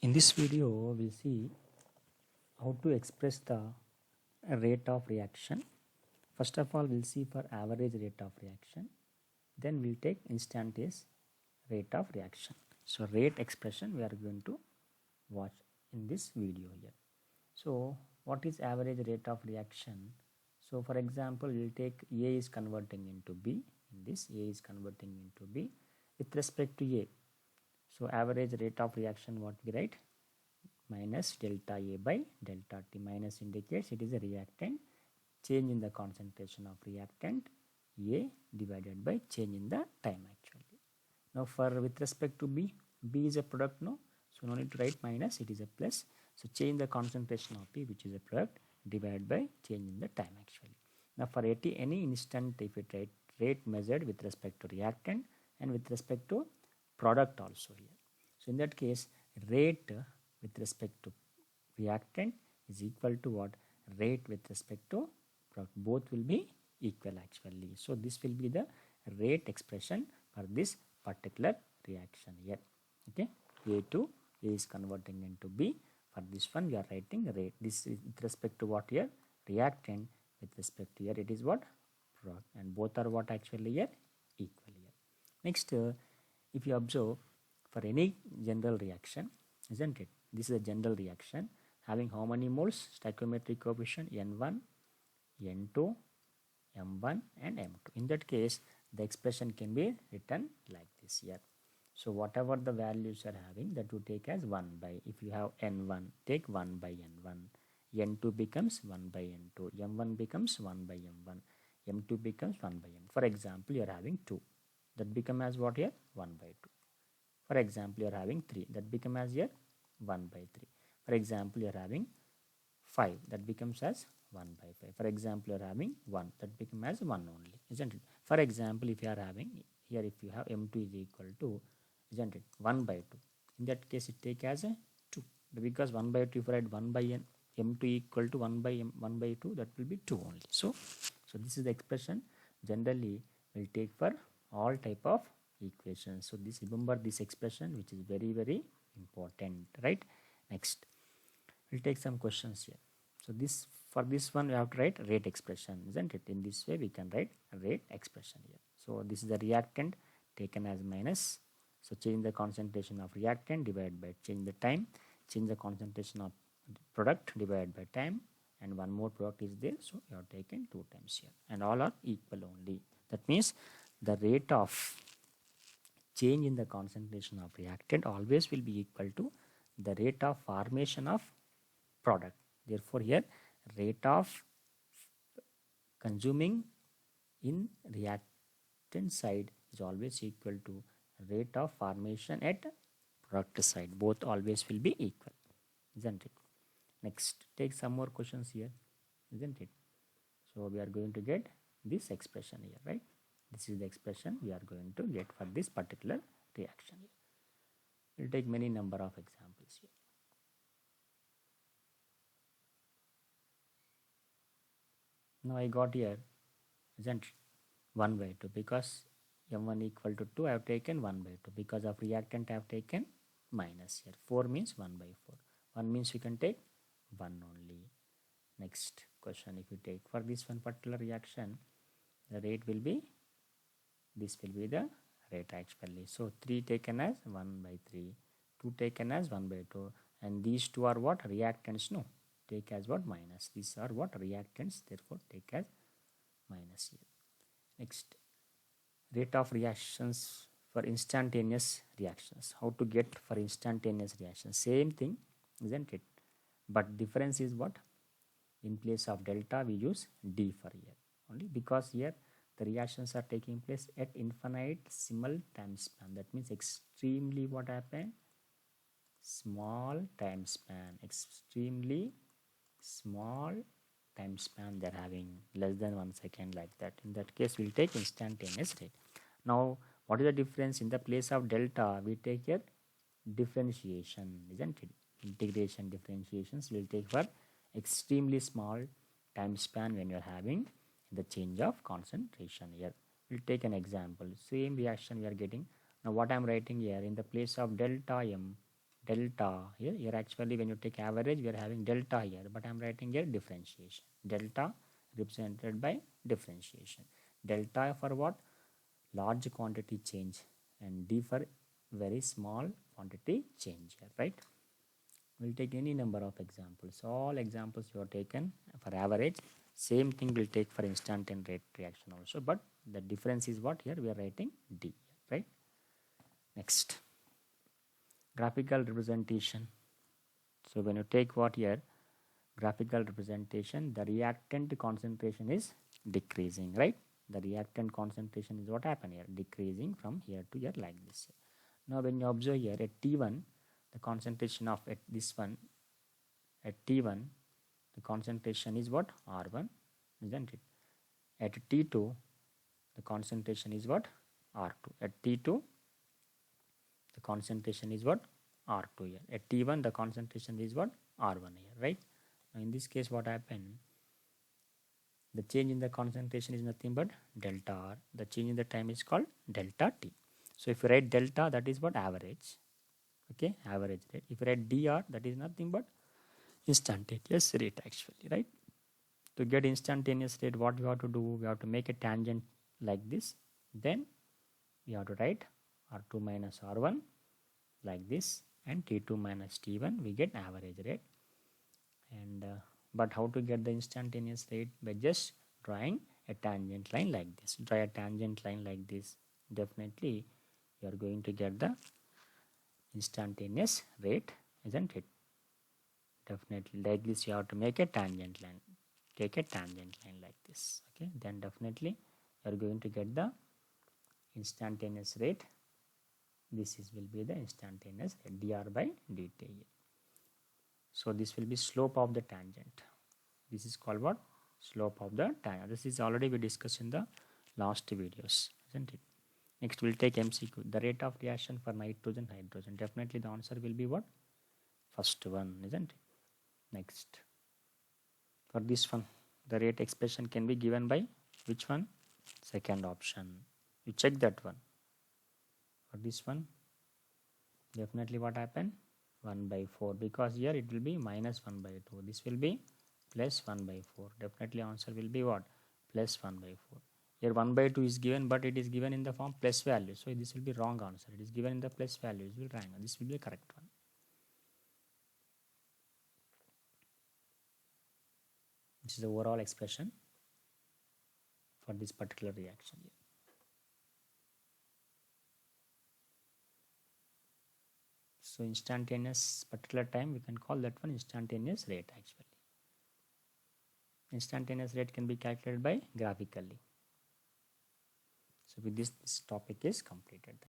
In this video, we'll see how to express the rate of reaction. First of all, we'll see for average rate of reaction. Then we'll take instantaneous rate of reaction. So rate expression we are going to watch in this video here. So what is average rate of reaction? So for example, we'll take A is converting into B. In this, A is converting into B with respect to A. So average rate of reaction, what we write? Minus delta A by delta T. Minus indicates it is a reactant. Change in the concentration of reactant A divided by change in the time actually. Now for with respect to B, B is a product, no? So no need to write minus, it is a plus. So change the concentration of B, which is a product, divided by change in the time actually. Now for any instant, if it rate measured with respect to reactant and with respect to product also here. So in that case, rate with respect to reactant is equal to what? Rate with respect to product. Both will be equal actually. So this will be the rate expression for this particular reaction here. Okay, A is converting into B. For this one we are writing rate. This is with respect to what here? Reactant. With respect to here it is what? Product. And both are what actually here? Equal here. Next, if you observe for any general reaction, isn't it? This is a general reaction having how many moles? Stoichiometric coefficient N1, N2, M1 and M2. In that case, the expression can be written like this here. So whatever the values are having, that you take as 1 by, if you have N1, take 1 by N1. N2 becomes 1 by N2. M1 becomes 1 by M1. M2 becomes 1 by M. For example, you are having 2. That become as what here? 1 by 2. For example, you are having 3. That become as here 1 by 3. For example, you are having 5. That becomes as 1 by 5. For example, you are having 1. That becomes as 1 only, isn't it? For example, if you are having here, if you have M2 is equal to, isn't it, 1 by 2. In that case, it take as a 2. Because 1 by 2, if you write 1 by N, M2 equal to 1 by M, 1 by 2, that will be 2 only. So this is the expression generally will take for all type of equations. So this, remember this expression, which is very, very important, right? Next, we'll take some questions here. So this, for this one we have to write rate expression, isn't it? In this way we can write rate expression here. So this is the reactant taken as minus. So change the concentration of reactant divided by change the time. Change the concentration of product divided by time, and one more product is there, so you have taken 2 times here, and all are equal only. That means the rate of change in the concentration of reactant always will be equal to the rate of formation of product. Therefore here rate of consuming in reactant side is always equal to rate of formation at product side. Both always will be equal, isn't it? Next, take some more questions here, isn't it? So we are going to get this expression here, right? This is the expression we are going to get for this particular reaction here. We'll take many number of examples here. Now I got here, isn't it, 1 by 2, because M1 equal to 2, I have taken 1 by 2. Because of reactant, I have taken minus here. 4 means 1 by 4. 1 means you can take 1 only. Next question, if you take for this one particular reaction, the rate will be, this will be the rate actually. So 3 taken as 1 by 3, 2 taken as 1 by 2, and these two are what? Reactants, no? Take as what? Minus. These are what? Reactants, therefore take as minus here. Next, rate of reactions for instantaneous reactions. How to get for instantaneous reactions? Same thing, isn't it? But difference is what? In place of delta we use D for here only, because here the reactions are taking place at infinitesimal time span. That means extremely what happened? Small time span. Extremely small time span they're having, less than 1 second, like that. In that case we'll take instantaneous rate. Now what is the difference? In the place of delta we take here differentiation, isn't it? Integration differentiations will take for extremely small time span when you're having the change of concentration here. We'll take an example. Same reaction we are getting. Now what I'm writing here, in the place of delta M, delta here. Here actually when you take average, we are having delta here, but I'm writing here differentiation. Delta represented by differentiation. Delta for what? Large quantity change, and D for very small quantity change here, right? We'll take any number of examples. All examples you have taken for average. Same thing we'll take for instantaneous rate reaction also, but the difference is what? Here we are writing D, right? Next, graphical representation. So when you take what here, graphical representation, the reactant concentration is decreasing, right? The reactant concentration is what happened here, decreasing from here to here like this. Now when you observe here at T1, the concentration of at this one, at T1, the concentration is what? R1, isn't it? At T2, the concentration is what? R2. At T2, the concentration is what? R2 here. At T1, the concentration is what? R1 here, right? Now in this case, what happened? The change in the concentration is nothing but delta R. The change in the time is called delta T. So if you write delta, that is what? Average. Okay, average rate. If you write dr, that is nothing but instantaneous rate actually, right? To get instantaneous rate, what we have to do? We have to make a tangent like this. Then we have to write R2 minus R1 like this, and T2 minus T1, we get average rate. And but how to get the instantaneous rate? By just drawing a tangent line like this. Draw a tangent line like this. Definitely you are going to get the instantaneous rate, isn't it? Definitely like this you have to make a tangent line. Take a tangent line like this. Okay, then definitely you are going to get the instantaneous rate. This will be the instantaneous rate, dr by dt. So this will be slope of the tangent. This is called what? Slope of the tangent. This is already we discussed in the last videos, isn't it? Next we'll take MCQ. The rate of reaction for nitrogen, hydrogen. Definitely the answer will be what? First one, isn't it? Next. For this one, the rate expression can be given by which one? Second option. You check that one. For this one, definitely what happened? 1 by 4, because here it will be minus 1 by 2. This will be plus 1 by 4. Definitely answer will be what? Plus 1 by 4. Here 1 by 2 is given, but it is given in the form plus value. So this will be wrong answer. It is given in the plus value. It will wrong. This will be the correct one. This is the overall expression for this particular reaction here. So instantaneous particular time, we can call that one instantaneous rate actually. Instantaneous rate can be calculated by graphically. So with this topic is completed.